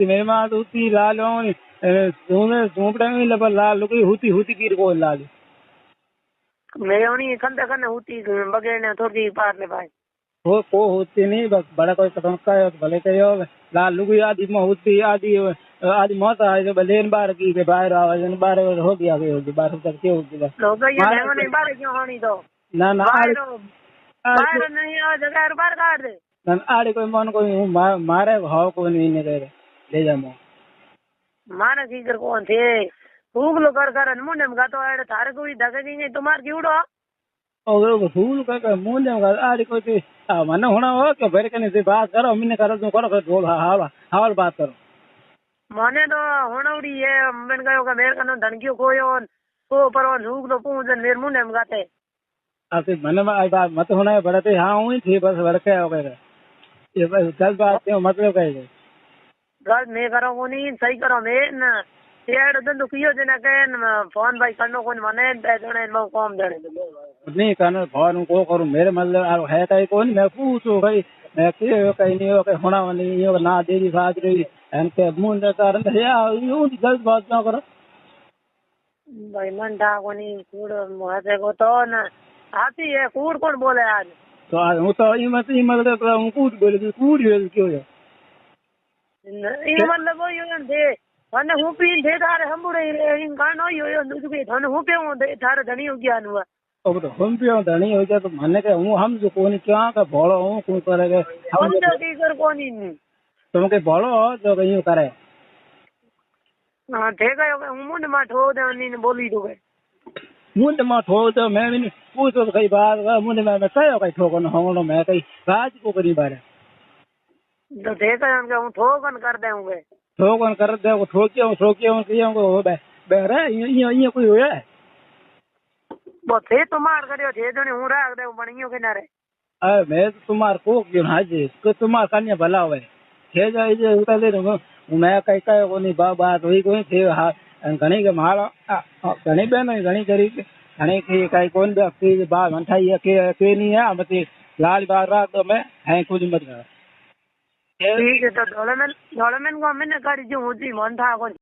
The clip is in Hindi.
मेरे माँ तो उती लाल होनी झूमड़े में लगा लाल लुकी हुती हुती की को लाल मेरे होनी कंधे कंधे होती बगैर ने थोड़ी पार ले भाई वो को होती नहीं बस बड़ा कोई कदम का है तो भले कहो लाल लुकी आदि में होती आदि आदि मौत आए तो भले बार की के बाहर आवाज बार हो गया होगी बार तक के होगी बस लोग ये देव नहीं बार क्यों होनी तो ना ना बाहर नहीं आ जगह बाहर काट दे ना आड़े कोई मन कोई मारे भाव को नहीं ने ले जा मो मारा की कर कौन थे फूक लो कर मुंडे में गातो आड़े थारे कोई धके नहीं तुम्हार क्योंडो और फूल का मुंडे में आड़े कोई मन होना हो के भर के से बात करो मैंने करो तुम करो बोल हाल बात करो मने तो होनौड़ी है मैंने कहो का मेरे कनो धनकियो कोयो को पर झूक लो पूछ मेरे मुंडे में गाते आपके मन में आई बात मत होना है बड़े हाँ हुई थी बस भड़के हो गए ये बस 10 बात क्यों मतलब कहे गल मैं करो को नहीं सही करो मैं ना तेड़ दंदो कियो जना कहन फोन भाई करनो कोन मने दे जणे मो काम देने नहीं करना फोन को करूं मेरे मतलब है कहीं कौन मैं पूछो भाई मैं के कहीं नहीं हो के होना नहीं हो ना देरी बात रही एनके मुंडे कारण या यूं 10 बात ना करो भाई मन था को नहीं कूड़ मुझे को तो ना आती है कूड़ कौन बोले आज तो आज हूँ तो ये मतलब हूँ कूद बोले कूद क्यों है ये मतलब वो यो दे थाने हूँ पी दे थारे हम बुरे इन गानो यो दुजुके थाने हूँ पे हूँ दे थारे धनी हो गया अनुआ अब तो हम पे धनी हो जाए तो मने के हूँ हम जो कोनी क्या का भोलो हूँ कोई करेगा हम जो की कर कोनी तुम के भोलो हो जो कहीं करे हाँ ठीक है हूँ मुंड में ठो दे नी बोली दो मुंड में ठो तो मैं भी पूछो तो कई बात मुंड में कहो कहीं ठोको न होंगो मैं कहीं राज को करी बारे तो ठीक है हम हूँ ठोकन कर देंगे ठोकन कर दे वो ठोकियो कियो को हो बे ये कोई होया वो थे तुम्हार करियो थे जने हूँ राख दे बणियो किनारे अरे मैं तुम्हार को क्यों हाजी को तुम्हार कन्या भला होए थे जाए जे उतर दे मैं कई कई को नहीं बात हुई कोई थे हां घणी के माल घणी बेन घणी करी घणी की कई कोन व्यक्ति बात मंठाई के नहीं है मते लाल बार राख तो मैं है कुछ मत कर ठीक है तो डोलेमेन को मैंने कर जो होती मन था को